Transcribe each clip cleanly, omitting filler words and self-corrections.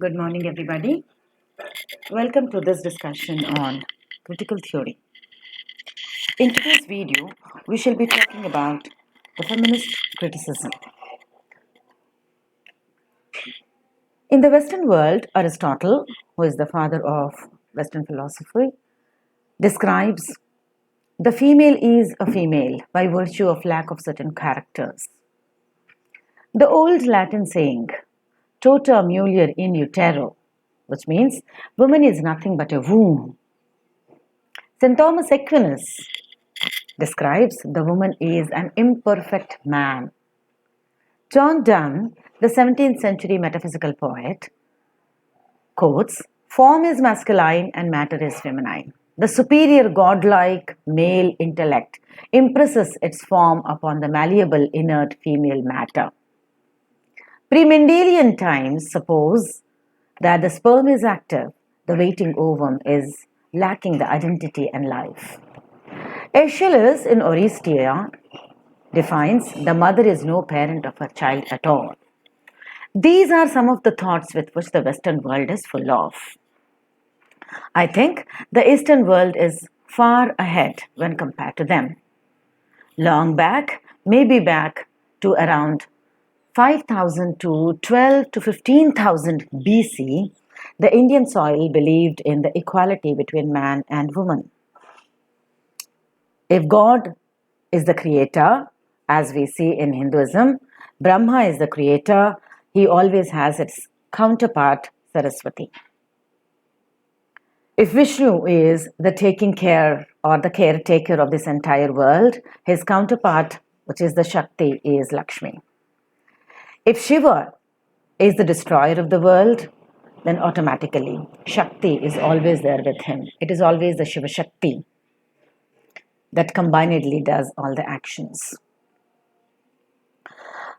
Good morning, everybody. Welcome to this discussion on critical theory. In today's video, we shall be talking about the feminist criticism. In the Western world, Aristotle, who is the father of Western philosophy, describes the female is a female by virtue of lack of certain characters. The old Latin saying, tota mulier in utero, which means woman is nothing but a womb. St. Thomas Aquinas describes the woman is an imperfect man. John Donne, the 17th century metaphysical poet, quotes, form is masculine and matter is feminine. The superior godlike male intellect impresses its form upon the malleable inert female matter. Pre-Mendelian times suppose that the sperm is active, the waiting ovum is lacking the identity and life. Aeschylus in Oresteia defines the mother is no parent of her child at all. These are some of the thoughts with which the Western world is full of. I think the Eastern world is far ahead when compared to them. Long back, maybe back to around 5000 to 12 to 15,000 BC, the Indian soil believed in the equality between man and woman. If God is the creator, as we see in Hinduism, Brahma is the creator, he always has its counterpart, Saraswati. If Vishnu is the taking care or the caretaker of this entire world, his counterpart, which is the Shakti, is Lakshmi. If Shiva is the destroyer of the world, then automatically Shakti is always there with him. It is always the Shiva Shakti that combinedly does all the actions.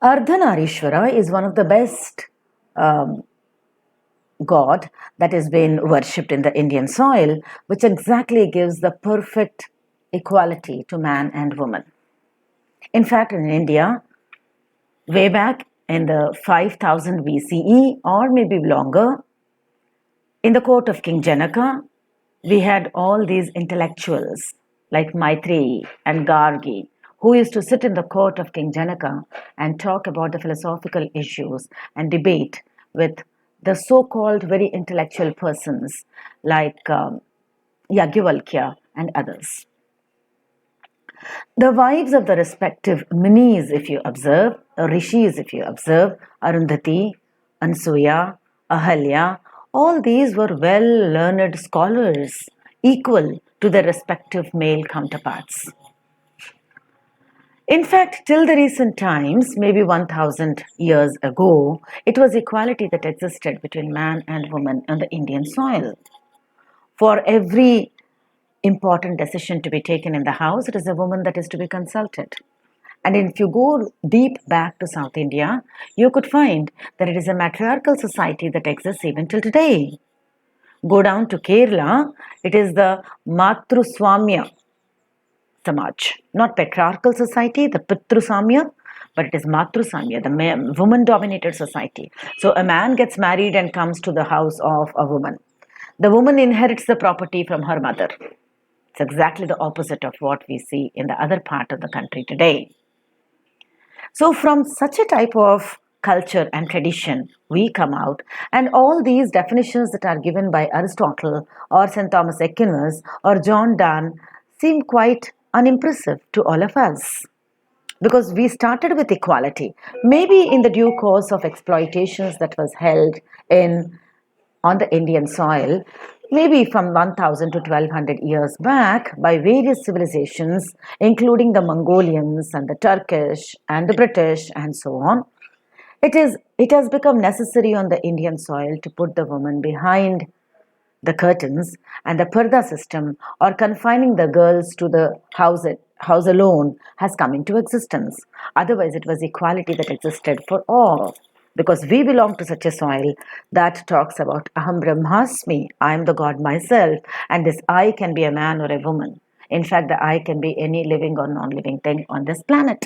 Ardhanarishwara is one of the best god that has been worshipped in the Indian soil, which exactly gives the perfect equality to man and woman. In fact, in India, way back in the 5000 BCE or maybe longer, in the court of King Janaka, we had all these intellectuals like Maitreyi and Gargi, who used to sit in the court of King Janaka and talk about the philosophical issues and debate with the so-called very intellectual persons like Yagyavalkya and others. The wives of the respective munis, if you observe, or rishis, if you observe, Arundhati, Ansuya, Ahalya, all these were well-learned scholars, equal to their respective male counterparts. In fact, till the recent times, maybe 1000 years ago, it was equality that existed between man and woman on the Indian soil. For every important decision to be taken in the house, it is a woman that is to be consulted. And if you go deep back to South India, you could find that it is a matriarchal society that exists even till today. Go down to Kerala, it is the Matruswamya Samaj, not patriarchal society, the Pitrusamya, but it is Matrusamya, the woman-dominated society. So a man gets married and comes to the house of a woman. The woman inherits the property from her mother. It's exactly the opposite of what we see in the other part of the country today. So from such a type of culture and tradition, we come out, and all these definitions that are given by Aristotle or St. Thomas Aquinas or John Donne seem quite unimpressive to all of us. Because we started with equality, maybe in the due course of exploitations that was held on the Indian soil, maybe from 1000 to 1200 years back by various civilizations, including the Mongolians and the Turkish and the British and so on. It has become necessary on the Indian soil to put the woman behind the curtains, and the parda system or confining the girls to the house alone has come into existence. Otherwise, it was equality that existed for all. Because we belong to such a soil that talks about Aham Brahmasmi, I am the God myself, and this I can be a man or a woman. In fact, the I can be any living or non-living thing on this planet.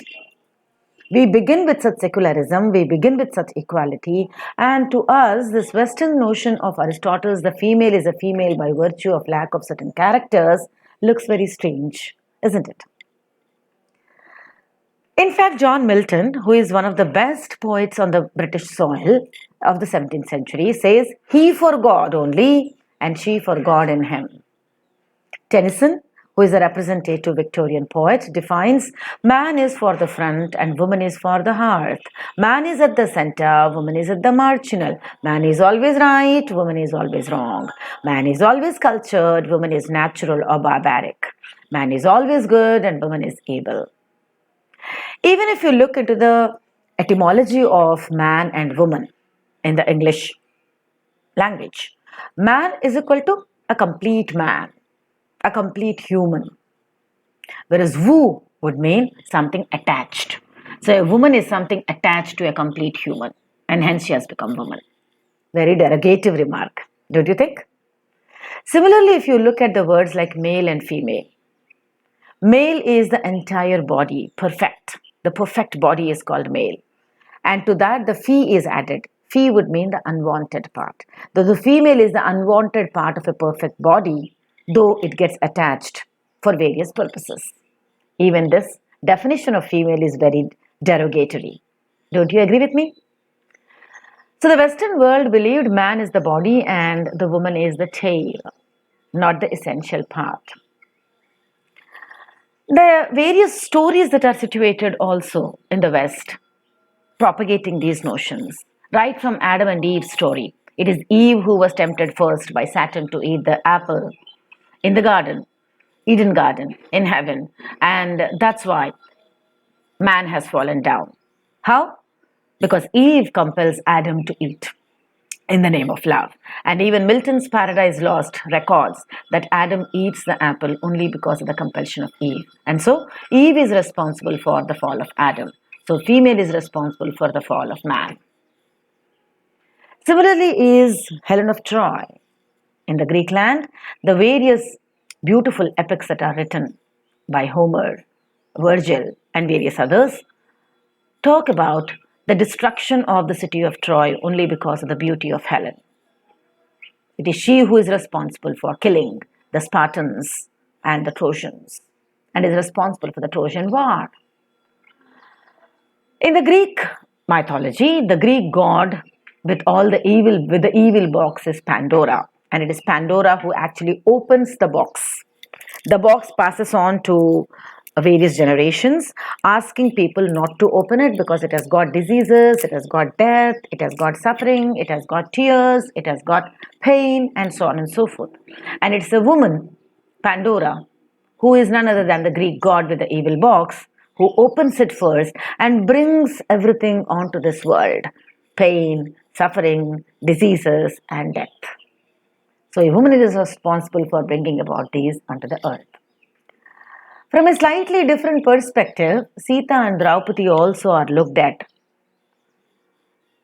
We begin with such secularism, we begin with such equality, and to us, this Western notion of Aristotle's the female is a female by virtue of lack of certain characters looks very strange, isn't it? In fact, John Milton, who is one of the best poets on the British soil of the 17th century, says, "He for God only, and she for God in him." Tennyson, who is a representative Victorian poet, defines man is for the front and woman is for the hearth. Man is at the center, woman is at the marginal. Man is always right, woman is always wrong. Man is always cultured, woman is natural or barbaric. Man is always good and woman is evil. Even if you look into the etymology of man and woman in the English language, man is equal to a complete man, a complete human, whereas woo would mean something attached. So a woman is something attached to a complete human, and hence she has become woman. Very derogative remark, don't you think? Similarly, if you look at the words like male and female, male is the entire body, perfect. The perfect body is called male. And to that, the fee is added. Fee would mean the unwanted part. Though the female is the unwanted part of a perfect body, though it gets attached for various purposes. Even this definition of female is very derogatory. Don't you agree with me? So the Western world believed man is the body and the woman is the tail, not the essential part. There are various stories that are situated also in the West propagating these notions. Right from Adam and Eve's story, it is Eve who was tempted first by Satan to eat the apple in the garden, Eden garden, in heaven, and that's why man has fallen down. How? Because Eve compels Adam to eat in the name of love. And even Milton's Paradise Lost records that Adam eats the apple only because of the compulsion of Eve. And so Eve is responsible for the fall of Adam. So female is responsible for the fall of man. Similarly is Helen of Troy. In the Greek land, the various beautiful epics that are written by Homer, Virgil, and various others talk about the destruction of the city of Troy only because of the beauty of Helen. It is she who is responsible for killing the Spartans and the Trojans and is responsible for the Trojan War. In the Greek mythology, the Greek god with the evil box is Pandora, and it is Pandora who actually opens the box. The box passes on to various generations, asking people not to open it because it has got diseases, it has got death, it has got suffering, it has got tears, it has got pain, and so on and so forth. And it's a woman, Pandora, who is none other than the Greek god with the evil box, who opens it first and brings everything onto this world: pain, suffering, diseases, and death. So a woman is responsible for bringing about these onto the earth. From a slightly different perspective, Sita and Draupadi also are looked at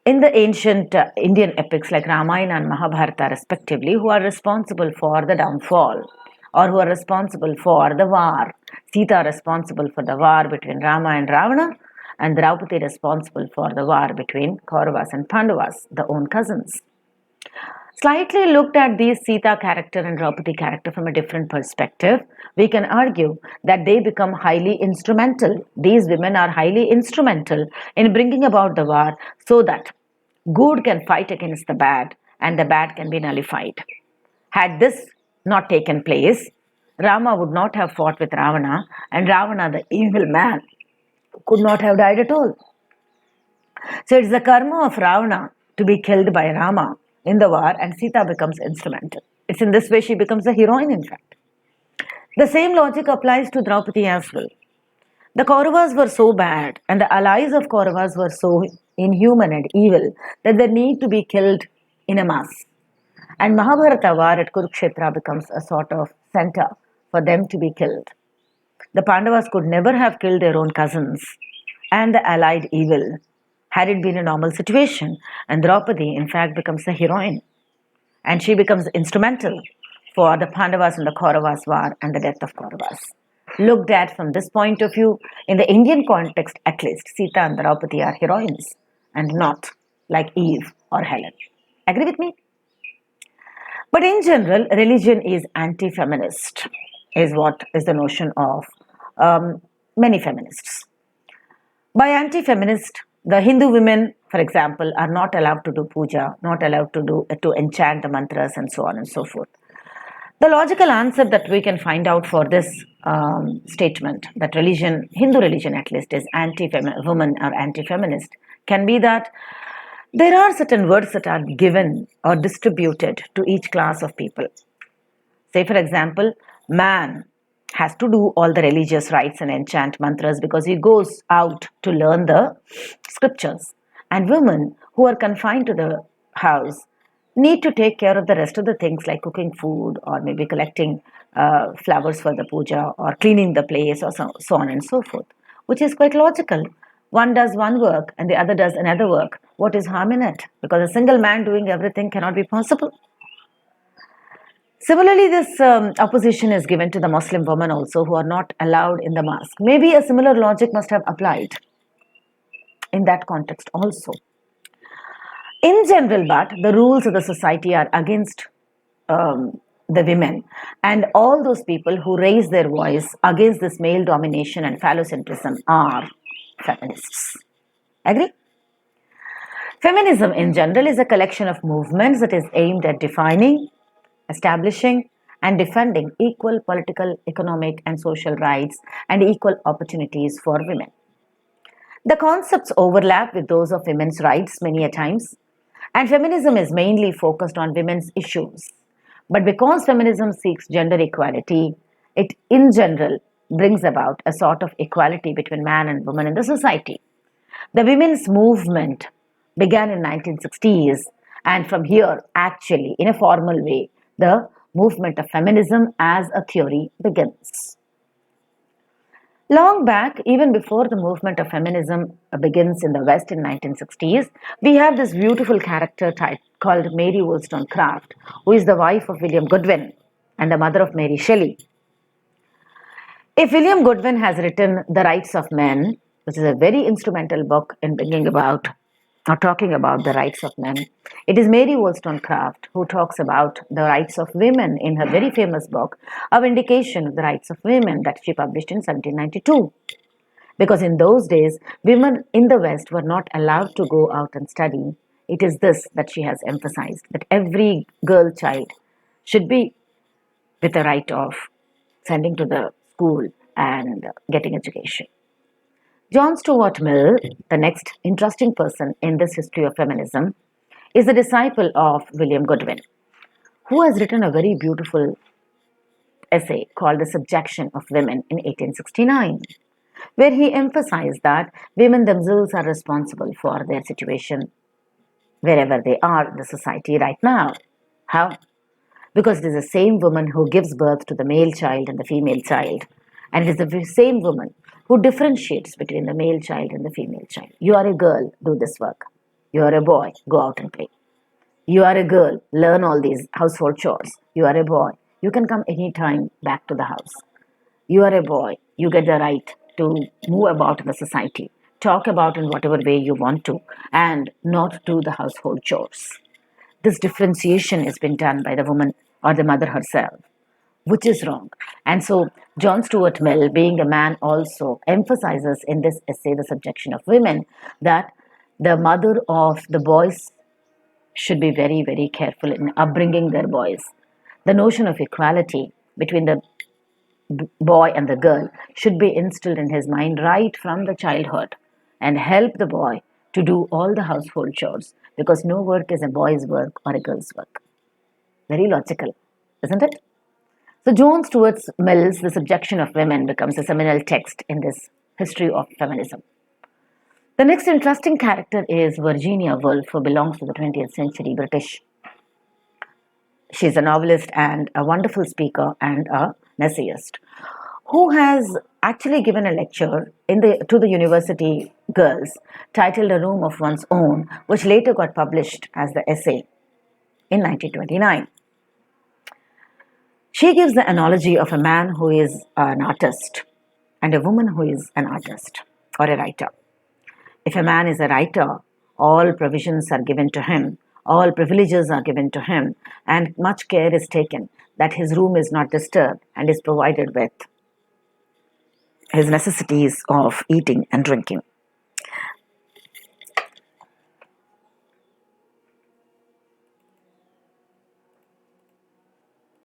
in the ancient Indian epics like Ramayana and Mahabharata respectively, who are responsible for the downfall or who are responsible for the war. Sita responsible for the war between Rama and Ravana, and Draupadi responsible for the war between Kauravas and Pandavas, the own cousins. Slightly looked at these Sita character and Draupadi character from a different perspective, we can argue that they become highly instrumental. These women are highly instrumental in bringing about the war so that good can fight against the bad and the bad can be nullified. Had this not taken place, Rama would not have fought with Ravana, and Ravana, the evil man, could not have died at all. So it's the karma of Ravana to be killed by Rama in the war, and Sita becomes instrumental. It's in this way she becomes the heroine, in fact. The same logic applies to Draupadi as well. The Kauravas were so bad, and the allies of Kauravas were so inhuman and evil that they need to be killed in a mass. And Mahabharata war at Kurukshetra becomes a sort of center for them to be killed. The Pandavas could never have killed their own cousins and the allied evil had it been a normal situation. And Draupadi, in fact, becomes the heroine. And she becomes instrumental for the Pandavas and the Kauravas war and the death of Kauravas. looked at from this point of view, in the Indian context at least, Sita and Draupadi are heroines and not like Eve or Helen. Agree with me? But in general, religion is anti feminist, is what is the notion of um, many feminists. By anti feminist, the Hindu women, for example, are not allowed to do puja, not allowed to enchant the mantras, and so on and so forth. The logical answer that we can find out for this statement that religion, Hindu religion at least, is anti-woman or anti-feminist, can be that there are certain words that are given or distributed to each class of people. Say, for example, man has to do all the religious rites and enchant mantras because he goes out to learn the scriptures. And women who are confined to the house need to take care of the rest of the things like cooking food or maybe collecting flowers for the puja or cleaning the place or so on and so forth, which is quite logical. One does one work and the other does another work. What is harm in it? Because a single man doing everything cannot be possible. Similarly, this opposition is given to the Muslim women also who are not allowed in the mosque. Maybe a similar logic must have applied in that context also. In general, but the rules of the society are against the women and all those people who raise their voice against this male domination and phallocentrism are feminists. Agree? Feminism in general is a collection of movements that is aimed at defining, establishing and defending equal political, economic and social rights and equal opportunities for women. The concepts overlap with those of women's rights many a times, and feminism is mainly focused on women's issues. But because feminism seeks gender equality, it in general brings about a sort of equality between man and woman in the society. The women's movement began in 1960s, and from here actually in a formal way the movement of feminism as a theory begins. Long back, even before the movement of feminism begins in the West in 1960s, we have this beautiful character type called Mary Wollstonecraft, who is the wife of William Godwin and the mother of Mary Shelley. If William Godwin has written The Rights of Men, which is a very instrumental book in bringing about or talking about the rights of men, it is Mary Wollstonecraft who talks about the rights of women in her very famous book, A Vindication of the Rights of Women, that she published in 1792. Because in those days, women in the West were not allowed to go out and study. It is this that she has emphasized, that every girl child should be with the right of sending to the school and getting education. John Stuart Mill, the next interesting person in this history of feminism, is a disciple of William Godwin, who has written a very beautiful essay called The Subjection of Women in 1869, where he emphasized that women themselves are responsible for their situation wherever they are in the society right now. How? Because it is the same woman who gives birth to the male child and the female child. And it is the same woman who differentiates between the male child and the female child. You are a girl, do this work. You are a boy, go out and play. You are a girl, learn all these household chores. You are a boy, you can come anytime back to the house. You are a boy, you get the right to move about in the society, talk about in whatever way you want to, and not do the household chores. This differentiation has been done by the woman or the mother herself, which is wrong. And so John Stuart Mill, being a man, also emphasizes in this essay, The Subjection of Women, that the mother of the boys should be very, very careful in upbringing their boys. The notion of equality between the boy and the girl should be instilled in his mind right from the childhood and help the boy to do all the household chores, because no work is a boy's work or a girl's work. Very logical, isn't it? So John Stuart Mill's The Subjection of Women becomes a seminal text in this history of feminism. The next interesting character is Virginia Woolf, who belongs to the 20th century British. She's a novelist and a wonderful speaker and an essayist who has actually given a lecture to the university girls titled A Room of One's Own, which later got published as the essay in 1929. She gives the analogy of a man who is an artist and a woman who is an artist or a writer. If a man is a writer, all provisions are given to him, all privileges are given to him, and much care is taken that his room is not disturbed and is provided with his necessities of eating and drinking.